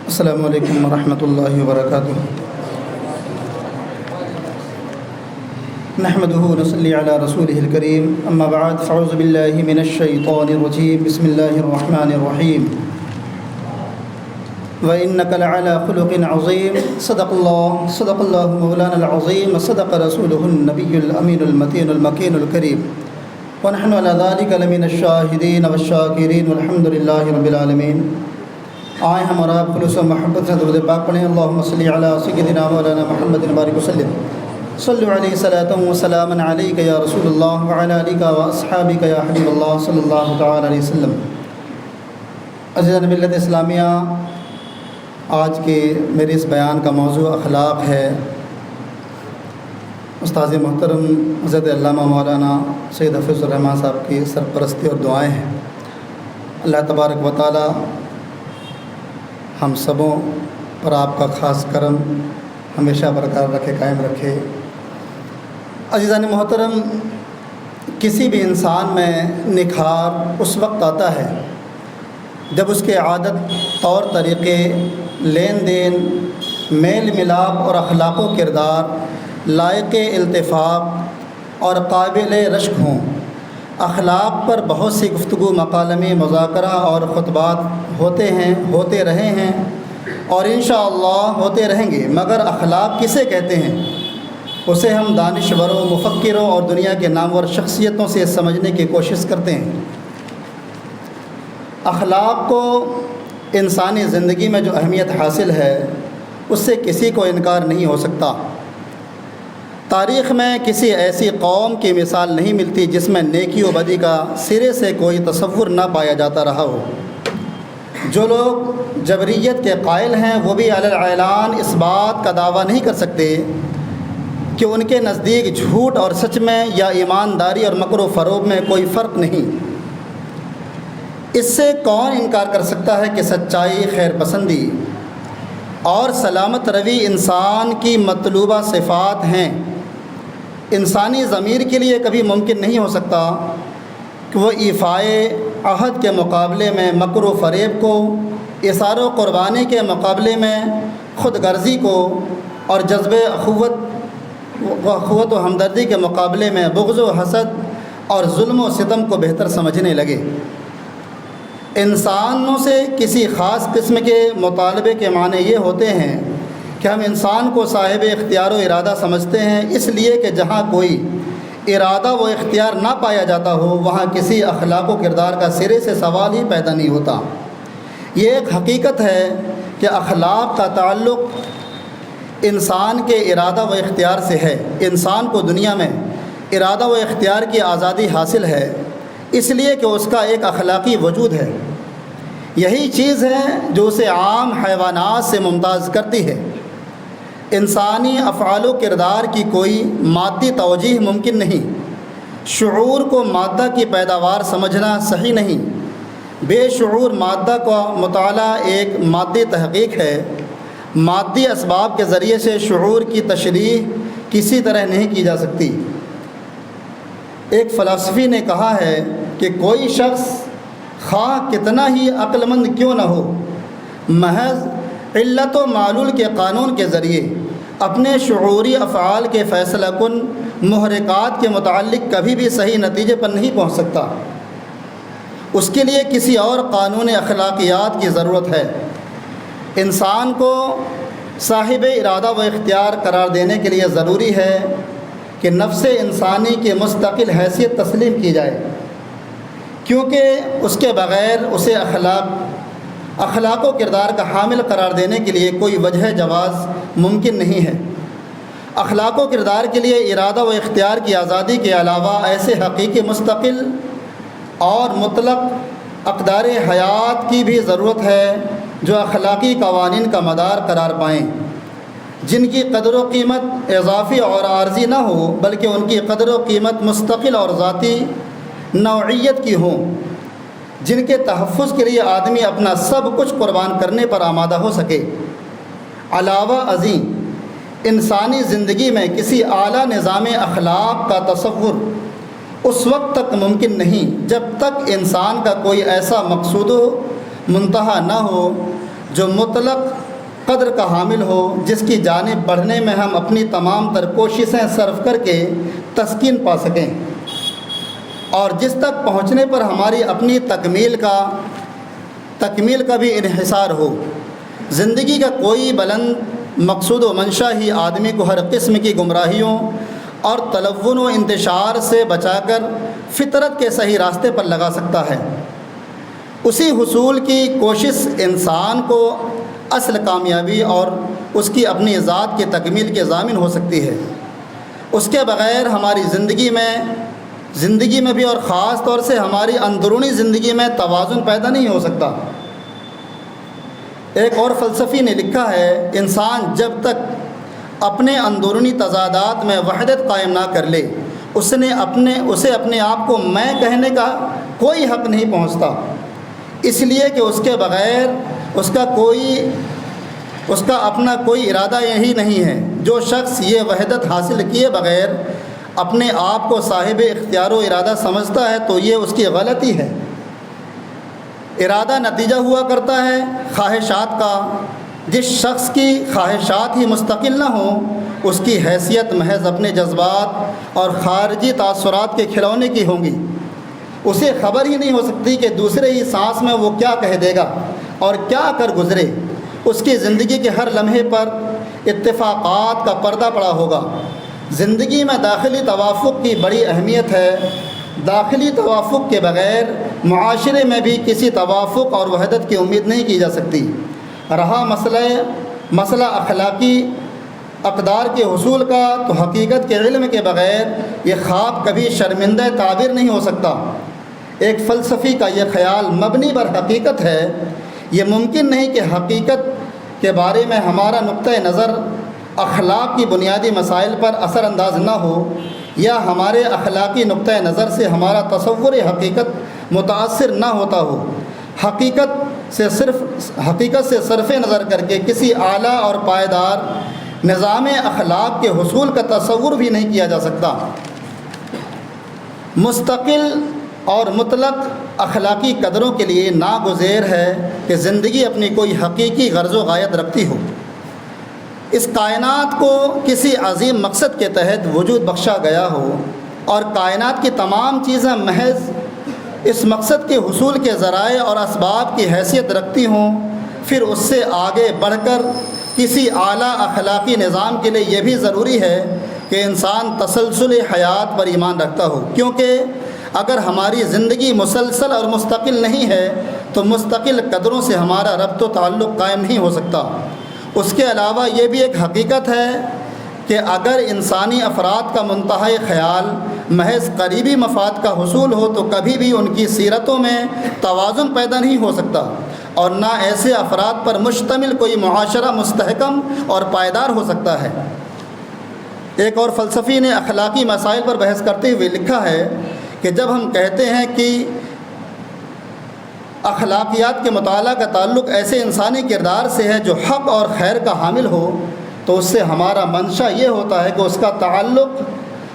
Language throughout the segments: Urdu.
السلام علیکم ورحمۃ اللہ وبرکاتہ۔ نحمده ونصلي على رسوله الكريم، اما بعد فاعوذ باللہ من الشیطان الرجیم، بسم اللہ الرحمن الرحیم۔ وَإِنَّكَ لَعَلَى خُلُقٍ عَظِيمٍ صدق اللہ مولانا العظیم، صدق رسولہ النبی الامین المتین المکین الکریم، ونحن على ذلك لمن الشاہدین والشاکرین والحمد للہ رب العالمین۔ آئیں ہم اور آپ خلوص و محبت سے درود پاک پڑھیں۔ اللہم صلی علی سیدنا مولانا محمد بارک وسلم، صلو علیہ صلاۃ و سلاما علیک یا رسول اللہ وعلی آلک و اصحابک یا حبیب اللہ صلی اللہ تعالی علیہ وسلم۔ عزیزان ملت اسلامیہ، آج کے میرے اس بیان کا موضوع اخلاق ہے۔ استاذ محترم حضرت علامہ مولانا سید حفیظ الرحمن صاحب کی سرپرستی اور دعائیں ہیں۔ اللہ تبارک و تعالی ہم سبوں پر آپ کا خاص کرم ہمیشہ برقرار رکھے، قائم رکھے۔ عزیزان محترم، کسی بھی انسان میں نکھار اس وقت آتا ہے جب اس کے عادت، طور طریقے، لین دین، میل ملاپ اور اخلاق و کردار لائق التفاق اور قابل رشک ہوں۔ اخلاق پر بہت سی گفتگو، مکالمے، مذاکرہ اور خطبات ہوتے رہے ہیں اور انشاءاللہ ہوتے رہیں گے، مگر اخلاق کسے کہتے ہیں؟ اسے ہم دانشوروں، مفکروں اور دنیا کے نامور شخصیتوں سے سمجھنے کی کوشش کرتے ہیں۔ اخلاق کو انسانی زندگی میں جو اہمیت حاصل ہے اس سے کسی کو انکار نہیں ہو سکتا۔ تاریخ میں کسی ایسی قوم کی مثال نہیں ملتی جس میں نیکی و بدی کا سرے سے کوئی تصور نہ پایا جاتا رہا ہو۔ جو لوگ جبریت کے قائل ہیں وہ بھی علی الاعلان اس بات کا دعویٰ نہیں کر سکتے کہ ان کے نزدیک جھوٹ اور سچ میں یا ایمانداری اور مکر و فریب میں کوئی فرق نہیں۔ اس سے کون انکار کر سکتا ہے کہ سچائی، خیر پسندی اور سلامت روی انسان کی مطلوبہ صفات ہیں۔ انسانی ضمیر کے لیے کبھی ممکن نہیں ہو سکتا کہ وہ ایفائے عہد کے مقابلے میں مکر و فریب کو، اثار و قربانی کے مقابلے میں خود غرضی کو، اور جذب اخوت و ہمدردی کے مقابلے میں بغض و حسد اور ظلم و ستم کو بہتر سمجھنے لگے۔ انسانوں سے کسی خاص قسم کے مطالبے کے معنی یہ ہوتے ہیں کہ ہم انسان کو صاحب اختیار و ارادہ سمجھتے ہیں، اس لیے کہ جہاں کوئی ارادہ و اختیار نہ پایا جاتا ہو وہاں کسی اخلاق و کردار کا سرے سے سوال ہی پیدا نہیں ہوتا۔ یہ ایک حقیقت ہے کہ اخلاق کا تعلق انسان کے ارادہ و اختیار سے ہے۔ انسان کو دنیا میں ارادہ و اختیار کی آزادی حاصل ہے اس لیے کہ اس کا ایک اخلاقی وجود ہے۔ یہی چیز ہے جو اسے عام حیوانات سے ممتاز کرتی ہے۔ انسانی افعال و کردار کی کوئی مادی توجیہ ممکن نہیں۔ شعور کو مادہ کی پیداوار سمجھنا صحیح نہیں۔ بے شعور مادہ کا مطالعہ ایک مادی تحقیق ہے۔ مادی اسباب کے ذریعے سے شعور کی تشریح کسی طرح نہیں کی جا سکتی۔ ایک فلسفی نے کہا ہے کہ کوئی شخص خواہ کتنا ہی عقل مند کیوں نہ ہو، محض علت و معلول کے قانون کے ذریعے اپنے شعوری افعال کے فیصلہ کن محرکات کے متعلق کبھی بھی صحیح نتیجے پر نہیں پہنچ سکتا۔ اس کے لیے کسی اور قانون اخلاقیات کی ضرورت ہے۔ انسان کو صاحب ارادہ و اختیار قرار دینے کے لیے ضروری ہے کہ نفس انسانی کی مستقل حیثیت تسلیم کی جائے، کیونکہ اس کے بغیر اسے اخلاق و کردار کا حامل قرار دینے کے لیے کوئی وجہ جواز ممکن نہیں ہے۔ اخلاق و کردار کے لیے ارادہ و اختیار کی آزادی کے علاوہ ایسے حقیقی مستقل اور مطلق اقدار حیات کی بھی ضرورت ہے جو اخلاقی قوانین کا مدار قرار پائیں، جن کی قدر و قیمت اضافی اور عارضی نہ ہو بلکہ ان کی قدر و قیمت مستقل اور ذاتی نوعیت کی ہوں، جن کے تحفظ کے لیے آدمی اپنا سب کچھ قربان کرنے پر آمادہ ہو سکے۔ علاوہ ازیں انسانی زندگی میں کسی اعلیٰ نظام اخلاق کا تصور اس وقت تک ممکن نہیں جب تک انسان کا کوئی ایسا مقصود و منتہا نہ ہو جو مطلق قدر کا حامل ہو، جس کی جانب بڑھنے میں ہم اپنی تمام تر کوششیں صرف کر کے تسکین پا سکیں، اور جس تک پہنچنے پر ہماری اپنی تکمیل کا بھی انحصار ہو۔ زندگی کا کوئی بلند مقصود و منشا ہی آدمی کو ہر قسم کی گمراہیوں اور تلون و انتشار سے بچا کر فطرت کے صحیح راستے پر لگا سکتا ہے۔ اسی حصول کی کوشش انسان کو اصل کامیابی اور اس کی اپنی ذات کی تکمیل کے ضامن ہو سکتی ہے۔ اس کے بغیر ہماری زندگی میں بھی اور خاص طور سے ہماری اندرونی زندگی میں توازن پیدا نہیں ہو سکتا۔ ایک اور فلسفی نے لکھا ہے، انسان جب تک اپنے اندرونی تضادات میں وحدت قائم نہ کر لے، اسے اپنے آپ کو میں کہنے کا کوئی حق نہیں پہنچتا، اس لیے کہ اس کے بغیر اس کا اپنا کوئی ارادہ یہی نہیں ہے۔ جو شخص یہ وحدت حاصل کیے بغیر اپنے آپ کو صاحب اختیار و ارادہ سمجھتا ہے تو یہ اس کی غلطی ہے۔ ارادہ نتیجہ ہوا کرتا ہے خواہشات کا۔ جس شخص کی خواہشات ہی مستقل نہ ہوں، اس کی حیثیت محض اپنے جذبات اور خارجی تاثرات کے کھلونے کی ہوں گی۔ اسے خبر ہی نہیں ہو سکتی کہ دوسرے ہی سانس میں وہ کیا کہہ دے گا اور کیا کر گزرے۔ اس کی زندگی کے ہر لمحے پر اتفاقات کا پردہ پڑا ہوگا۔ زندگی میں داخلی توافق کی بڑی اہمیت ہے۔ داخلی توافق کے بغیر معاشرے میں بھی کسی توافق اور وحدت کی امید نہیں کی جا سکتی۔ رہا مسئلہ اخلاقی اقدار کے حصول کا، تو حقیقت کے علم کے بغیر یہ خواب کبھی شرمندہ تعبیر نہیں ہو سکتا۔ ایک فلسفی کا یہ خیال مبنی بر حقیقت ہے۔ یہ ممکن نہیں کہ حقیقت کے بارے میں ہمارا نقطۂ نظر اخلاق کی بنیادی مسائل پر اثر انداز نہ ہو، یا ہمارے اخلاقی نقطۂ نظر سے ہمارا تصور حقیقت متاثر نہ ہوتا ہو۔ حقیقت سے صرف نظر کر کے کسی اعلیٰ اور پائیدار نظام اخلاق کے حصول کا تصور بھی نہیں کیا جا سکتا۔ مستقل اور مطلق اخلاقی قدروں کے لیے ناگزیر ہے کہ زندگی اپنی کوئی حقیقی غرض و غایت رکھتی ہو۔ اس کائنات کو کسی عظیم مقصد کے تحت وجود بخشا گیا ہو، اور کائنات کی تمام چیزیں محض اس مقصد کے حصول کے ذرائع اور اسباب کی حیثیت رکھتی ہوں، پھر اس سے آگے بڑھ کر کسی اعلیٰ اخلاقی نظام کے لیے یہ بھی ضروری ہے کہ انسان تسلسل حیات پر ایمان رکھتا ہو، کیونکہ اگر ہماری زندگی مسلسل اور مستقل نہیں ہے تو مستقل قدروں سے ہمارا ربط و تعلق قائم نہیں ہو سکتا۔ اس کے علاوہ یہ بھی ایک حقیقت ہے کہ اگر انسانی افراد کا منتہی خیال محض قریبی مفاد کا حصول ہو تو کبھی بھی ان کی سیرتوں میں توازن پیدا نہیں ہو سکتا، اور نہ ایسے افراد پر مشتمل کوئی معاشرہ مستحکم اور پائیدار ہو سکتا ہے۔ ایک اور فلسفی نے اخلاقی مسائل پر بحث کرتے ہوئے لکھا ہے کہ جب ہم کہتے ہیں کہ اخلاقیات کے مطالعہ کا تعلق ایسے انسانی کردار سے ہے جو حق اور خیر کا حامل ہو، تو اس سے ہمارا منشا یہ ہوتا ہے کہ اس کا تعلق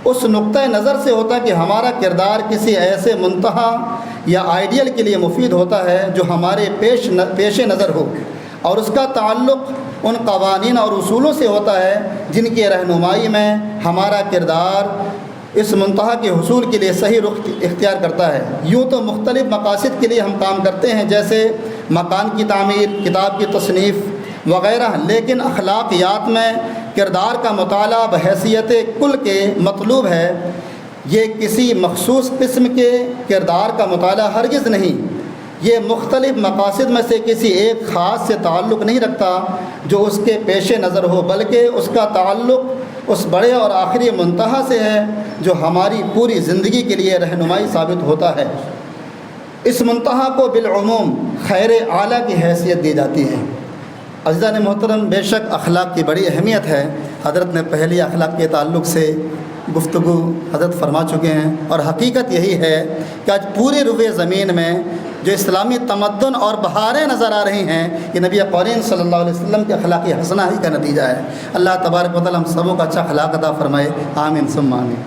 اس نقطۂ نظر سے ہوتا ہے کہ ہمارا کردار کسی ایسے منتہا یا آئیڈیل کے لیے مفید ہوتا ہے جو ہمارے پیش نظر ہو، اور اس کا تعلق ان قوانین اور اصولوں سے ہوتا ہے جن کی رہنمائی میں ہمارا کردار اس منتہا کے حصول کے لیے صحیح رخ اختیار کرتا ہے۔ یوں تو مختلف مقاصد کے لیے ہم کام کرتے ہیں، جیسے مکان کی تعمیر، کتاب کی تصنیف وغیرہ، لیکن اخلاقیات میں کردار کا مطالعہ بحیثیت کل کے مطلوب ہے۔ یہ کسی مخصوص قسم کے کردار کا مطالعہ ہرگز نہیں، یہ مختلف مقاصد میں سے کسی ایک خاص سے تعلق نہیں رکھتا جو اس کے پیش نظر ہو، بلکہ اس کا تعلق اس بڑے اور آخری منتہا سے ہے جو ہماری پوری زندگی کے لیے رہنمائی ثابت ہوتا ہے۔ اس منتہا کو بالعموم خیر اعلیٰ کی حیثیت دی جاتی ہے۔ عزیزان محترم، بے شک اخلاق کی بڑی اہمیت ہے۔ حضرت نے پہلی اخلاق کے تعلق سے گفتگو حضرت فرما چکے ہیں، اور حقیقت یہی ہے کہ آج پورے روئے زمین میں جو اسلامی تمدن اور بہاریں نظر آ رہی ہیں، یہ نبی کریم صلی اللہ علیہ وسلم کے اخلاقی حسنہ ہی کا نتیجہ ہے۔ اللہ تبارک و تعالی ہم سبوں کا اچھا اخلاق عطا فرمائے، آمین ثم آمین۔